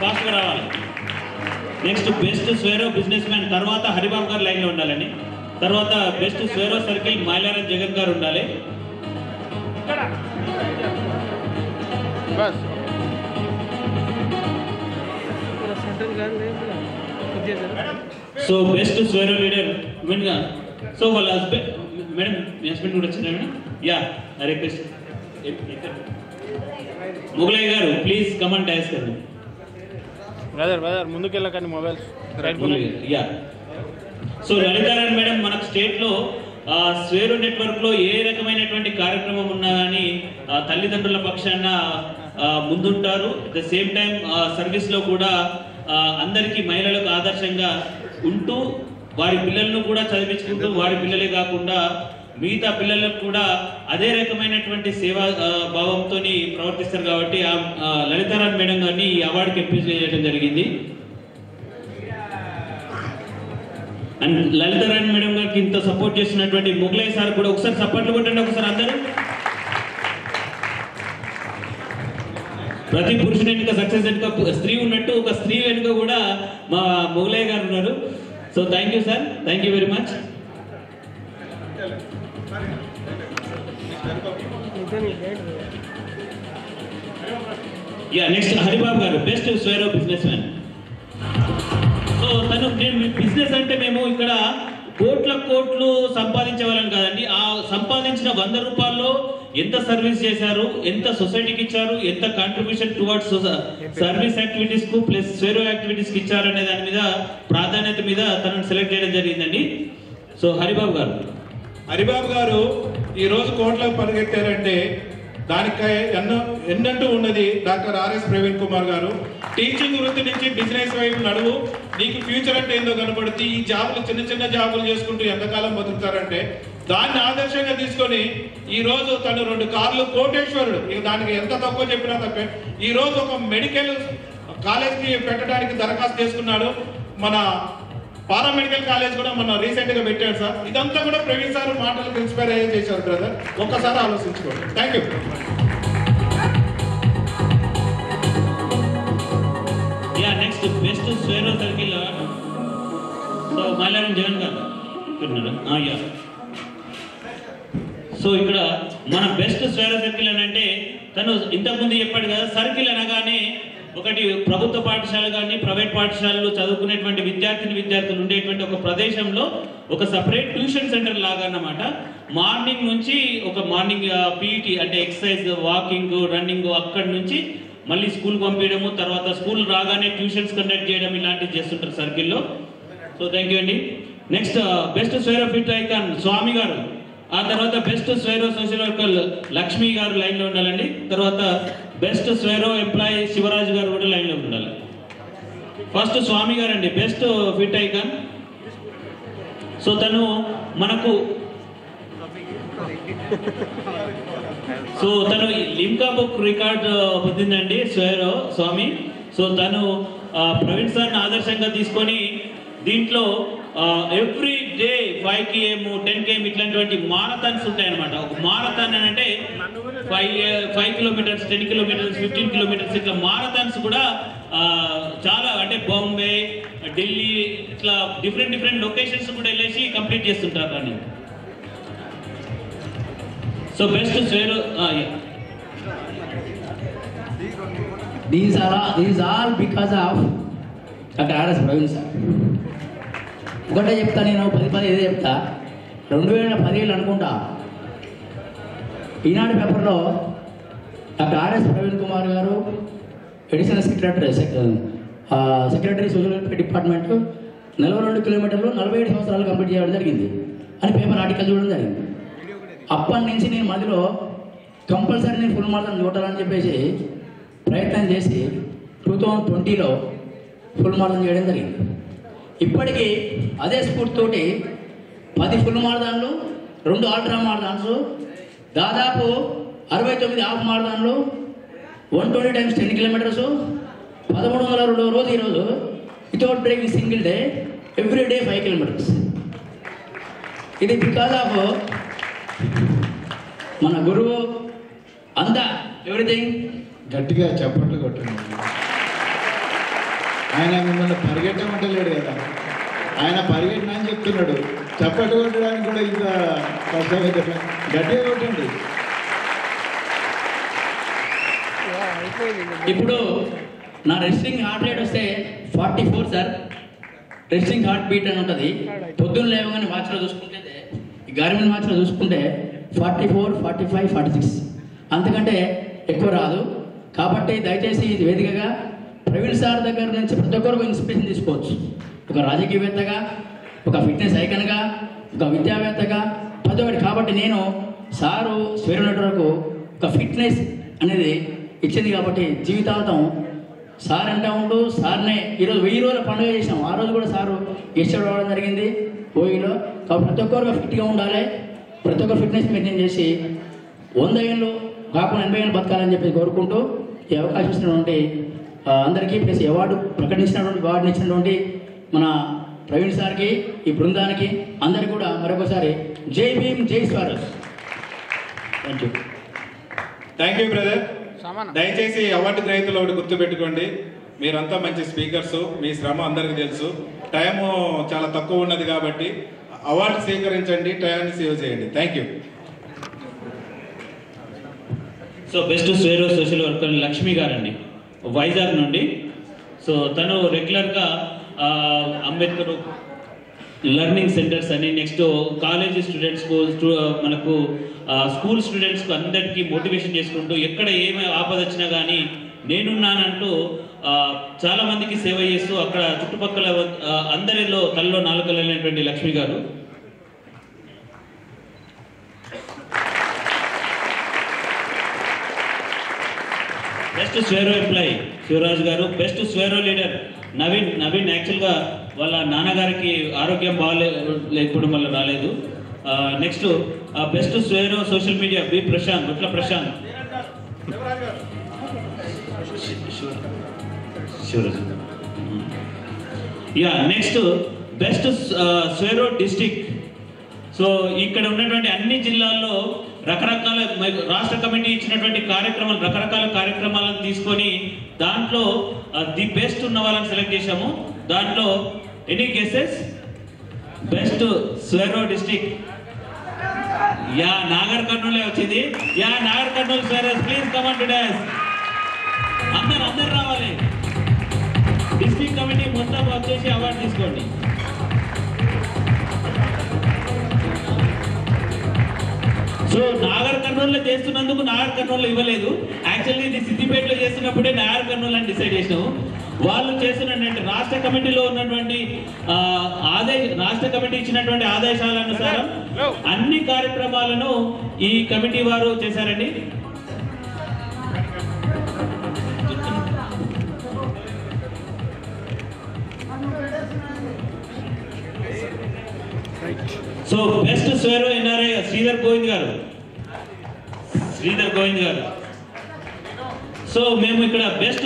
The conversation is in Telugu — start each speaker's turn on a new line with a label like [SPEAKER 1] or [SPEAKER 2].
[SPEAKER 1] ఫాస్ట్గా రావాలి. Next best Swaero business man తర్వాత హరిబాబు గారు లైన్లో ఉండాలని. తర్వాత బెస్ట్ స్వేరో సర్కిల్ మైలారం జగన్ గారు ఉండాలి. సో బెస్ట్ స్వేరో లీడర్ మెయిన్గా సో వాళ్ళ హస్బెండ్ మేడం మీ హస్బెండ్ కూడా వచ్చిందా madam? Yeah request Mugalayya garu please comment డైస్ కరండి.
[SPEAKER 2] బ్రదర్ ముందుకెళ్ళకండి మొబైల్స్.
[SPEAKER 1] యా సో లలితారాయణ మేడం మనకు స్టేట్లో స్వేరో నెట్వర్క్లో ఏ రకమైనటువంటి కార్యక్రమం ఉన్నా కానీ తల్లిదండ్రుల పక్షాన ముందుంటారు. అట్ ద సేమ్ టైం సర్వీస్లో కూడా అందరికీ మహిళలకు ఆదర్శంగా ఉంటూ వారి పిల్లలను కూడా చదివించుకుంటూ వారి పిల్లలే కాకుండా మిగతా పిల్లలకు కూడా అదే రకమైనటువంటి సేవా భావంతో ప్రవర్తిస్తారు. కాబట్టి లలితారాయణ మేడం గారిని ఈ అవార్డుకి ఎంపిక చేయడం జరిగింది. అండ్ లలితారాయణ మేడం గారికి ఇంత సపోర్ట్ చేస్తున్నటువంటి ముగలయ్య సార్ కూడా ఒకసారి సపోర్ట్లు కొట్టండి ఒకసారి అందరూ. ప్రతి పురుషుని వెనుక సక్సెస్ వెనుక స్త్రీ ఉన్నట్టు ఒక స్త్రీ వెనుక కూడా మా ముగలయ్య గారు ఉన్నారు. So thank you sir, thank you very much. Yeah next Haribabu garu best Swaero business man. So తను నేను బిజినెస్ అంటే మేము ఇక్కడ కోట్లు సంపాదించే వాళ్ళని కాదండి. ఆ సంపాదించిన 100 రూపాయల్లో ఎంత సర్వీస్ చేశారు, ఎంత సొసైటీకి ఇచ్చారు, ఎంత కాంట్రిబ్యూషన్ టువర్డ్స్ సర్వీస్ యాక్టివిటీస్ కు ప్లస్ స్వేరో యాక్టివిటీస్ కి ఇచ్చారు అనే దాని మీద ప్రాధాన్యత మీద తనను సెలెక్ట్ చేయడం జరిగిందండి. సో హరిబాబు గారు
[SPEAKER 3] ఈరోజు కోట్లకు పరిగెత్తారంటే దానికి ఎన్నంటూ ఉన్నది డాక్టర్ ఆర్ఎస్ ప్రవీణ్ కుమార్ గారు. టీచింగ్ వృత్తి నుంచి బిజినెస్ వైపు నడువు, నీకు ఫ్యూచర్ అంటే ఏందో కనపడుతుంది. ఈ జాబులు చిన్న జాబులు చేసుకుంటూ ఎంతకాలం బతుకుతారంటే దాన్ని ఆదర్శంగా తీసుకొని ఈ రోజు తను 2 కార్లు కోటేశ్వరుడు, ఇక దానికి ఎంత తక్కువ చెప్పినా తప్పే. ఈ రోజు ఒక మెడికల్ కాలేజ్కి పెట్టడానికి దరఖాస్తు చేసుకున్నాడు. మన పారామెడికల్ కాలేజ్ కూడా మన రీసెంట్ గా పెట్టాడు సార్. ఇదంతా కూడా ప్రవీణ్ సార్ మాటలకు ఇన్స్పైర్ అయ్యే చేశారు బ్రదర్. ఒక్కసారి ఆలోచించుకోండి. Thank you.
[SPEAKER 1] Yeah next best Swaero circle so Mailaram Jagan garu. Yeah so ఇక్కడ మన బెస్ట్ స్వేరో సర్కిల్ అని అంటే తను ఇంతకుముందు చెప్పాడు కదా, సర్కిల్ అనగానే ఒకటి ప్రభుత్వ పాఠశాల కానీ ప్రైవేట్ పాఠశాలలు చదువుకునేటువంటి విద్యార్థులు ఉండేటువంటి ఒక ప్రదేశంలో ఒక సపరేట్ ట్యూషన్ సెంటర్ లాగా అన్నమాట. మార్నింగ్ నుంచి ఒక మార్నింగ్ పీఈటీ అంటే ఎక్సర్సైజ్, వాకింగ్, రన్నింగ్, అక్కడి నుంచి మళ్ళీ స్కూల్ పంపించడము, తర్వాత స్కూల్ రాగానే ట్యూషన్స్ కండక్ట్ చేయడం ఇలాంటివి చేస్తుంటారు సర్కిల్లో. సో థ్యాంక్ యూ అండి. Next best Swaero fit icon Swamy garu. ఆ తర్వాత best Swaero social worker Lakshmi garu లైన్లో ఉండాలండి. తర్వాత బెస్ట్ స్వేరో ఎంప్లాయీ శివరాజు గారు కూడా లైన్లో ఉండాలి. ఫస్ట్ స్వామి గారు అండి బెస్ట్ ఫిట్ ఐకాన్. సో తను మనకు లిమ్కా బుక్ రికార్డ్ పొందిందండి స్వేరో స్వామి. సో తను ప్రవీణ్ సార్ని ఆదర్శంగా తీసుకొని దీంట్లో ఎవ్రీ డే 5 km 10 km ఇట్లాంటి మారథాన్స్ ఉంటాయి అనమాట. ఒక మారథాన్ అని అంటే 5 kilometers 10 kilometers 15 kilometers ఇట్లా మారథాన్స్ కూడా చాలా అంటే బాంబే, ఢిల్లీ ఇట్లా డిఫరెంట్ లొకేషన్స్ కూడా వెళ్ళేసి కంప్లీట్ చేస్తుంటారు దాన్ని. So best Swaero
[SPEAKER 4] these all because of Dr. R.S. Praveen sir. ఒకటే చెప్తా, నేను 10 ఏదో చెప్తా. 2017 అనుకుంటా ఈనాడు పేపర్లో డాక్టర్ ఆర్ఎస్ ప్రవీణ్ కుమార్ గారు additional secretary social welfare department 42 కిలోమీటర్లు 47 సంవత్సరాలు కంప్లీట్ చేయడం జరిగింది అని పేపర్ ఆర్టికల్ చూడడం జరిగింది. అప్పటి నుంచి నేను మధ్యలో కంపల్సరీ నేను ఫుల్ మారథాన్ చూడాలని చెప్పేసి ప్రయత్నం చేసి 2020లో ఫుల్ మారథాన్ చేయడం జరిగింది. ఇప్పటికీ అదే స్ఫూర్తితోటి 10 ఫుల్ మారథాన్లు, 2 అల్ట్రా మారథాన్స్, దాదాపు 69 హాఫ్ మారథాన్లు, 120 times 10 kilometers, 1302 రోజు ఈరోజు without breaking single day every day 5 kilometers. ఇది బికాజ్ ఆఫ్ మన గురువు అంతా ఎవ్రీథింగ్.
[SPEAKER 5] గట్టిగా చప్పట్లు కొట్టండి. ఆయన మిమ్మల్ని పరిగెట్టమంటలేడు కదా, ఆయన పరిగెట్టిన అని చెప్తున్నాడు. చప్పట్లు కొట్టడానికి కూడా ఇంత కష్టమైతే గట్టిగా కొట్టండి.
[SPEAKER 4] ఇప్పుడు నా రెస్టింగ్ హార్ట్ రేట్ వస్తే 44 సార్. రెస్టింగ్ హార్ట్ బీట్ అని ఉంటుంది. పొద్దున్న లేవగానే వాచ్లో చూసుకుంటే, ఈ గార్మిన్ వాచ్లో చూసుకుంటే 44, 45, 46 అంతకంటే ఎక్కువ రాదు. కాబట్టి దయచేసి ఇది వేదికగా ప్రవీణ్ సార్ దగ్గర నుంచి ప్రతి ఒక్కరు ఇన్స్పిరేషన్ తీసుకోవచ్చు. ఒక రాజకీయవేత్తగా, ఒక ఫిట్నెస్ ఐకన్గా, ఒక విద్యావేత్తగా ప్రతి ఒక్కటి. కాబట్టి నేను సారు స్వేరు నెట్వర్క్ ఒక ఫిట్నెస్ అనేది ఇచ్చింది కాబట్టి జీవితాంతం సార్ అంటా ఉంటూ సార్నే ఈరోజు 1000 రోజుల పండుగ చేసాం. ఆ రోజు కూడా సారు గెస్ట్ రావడం జరిగింది ఓయిలో. కాబట్టి ప్రతి ఒక్కరు ఫిట్గా ఉండాలి, ప్రతి ఒక్కరు ఫిట్నెస్ మెయింటైన్ చేసి 100 ఏళ్ళు కాకుండా 80 ఏళ్ళు బతకాలని చెప్పి కోరుకుంటూ ఈ అవకాశం ఇచ్చినటువంటి అందరికీ ప్లస్ అవార్డు అవార్డుని ఇచ్చినటువంటి మన ప్రవీణ్ సార్కి, ఈ బృందానికి అందరికీ కూడా మరొకసారి జై భీమ్, జై Swaraj. Thank you.
[SPEAKER 3] Thank you brother. దయచేసి అవార్డు గ్రహీతలు ఒకటి గుర్తుపెట్టుకోండి, మీరంతా మంచి స్పీకర్స్, మీ శ్రమ అందరికీ తెలుసు. టైము చాలా తక్కువ ఉన్నది కాబట్టి అవార్డు స్వీకరించండి, టైంని సేవ్ చేయండి. Thank you.
[SPEAKER 1] So best Swaero social worker Lakshmi గారండి, వైజాగ్ నుండి. సో తను రెగ్యులర్గా అంబేద్కర్ లెర్నింగ్ సెంటర్స్ అని, నెక్స్ట్ కాలేజీ స్టూడెంట్స్కు, మనకు స్కూల్ స్టూడెంట్స్కు అందరికీ మోటివేషన్ చేసుకుంటూ ఎక్కడ ఏమి ఆపద వచ్చినా కానీ నేనున్నానంటూ చాలా మందికి సేవ చేస్తూ అక్కడ చుట్టుపక్కల అందరిలో తలలో నాలుకలైనటువంటి లక్ష్మి గారు. బెస్ట్ స్వేరో ఎంప్లాయీ శివరాజ్ గారు. బెస్ట్ స్వేరో లీడర్ నవీన్ యాక్చువల్గా వాళ్ళ నాన్నగారికి ఆరోగ్యం లేకపోవడం వల్ల రాలేదు. Next best Swaero social media B Prashanth, Gutla Prashanth. Shivaraj. Yeah next best Swaero district. సో ఇక్కడ ఉన్నటువంటి అన్ని జిల్లాల్లో రకరకాల రాష్ట్ర కమిటీ ఇచ్చినటువంటి కార్యక్రమాలు, రకరకాల కార్యక్రమాలను తీసుకొని దాంట్లో ది బెస్ట్ ఉన్న వాళ్ళని సెలెక్ట్ చేశాము. దాంట్లో any guesses? Best Swaero district yeah Nagar కర్నూలే వచ్చింది. Yeah Nagar Kurnool Swaeroes please come on to dance. అందరు రావాలి. డిస్ట్రిక్ట్ కమిటీ మొత్తం వచ్చేసి అవార్డు తీసుకోండి. సో నాగర్ కర్నూలులో చేస్తున్నందుకు నాగర్ కర్నూలు ఇవ్వలేదు. యాక్చువల్లీ ఇది సిద్దిపేటలో చేస్తున్నప్పుడే నాగర్ కర్నూలు అని డిసైడ్ చేసినాము. వాళ్ళు చేస్తున్నటువంటి రాష్ట్ర కమిటీలో ఉన్నటువంటి రాష్ట్ర కమిటీ ఇచ్చినటువంటి ఆదేశాలనుసారం అన్ని కార్యక్రమాలను ఈ కమిటీ వారు చేశారండి. So best Swaero NRI Sridhar Govind గారు. సో మేము ఇక్కడ బెస్ట్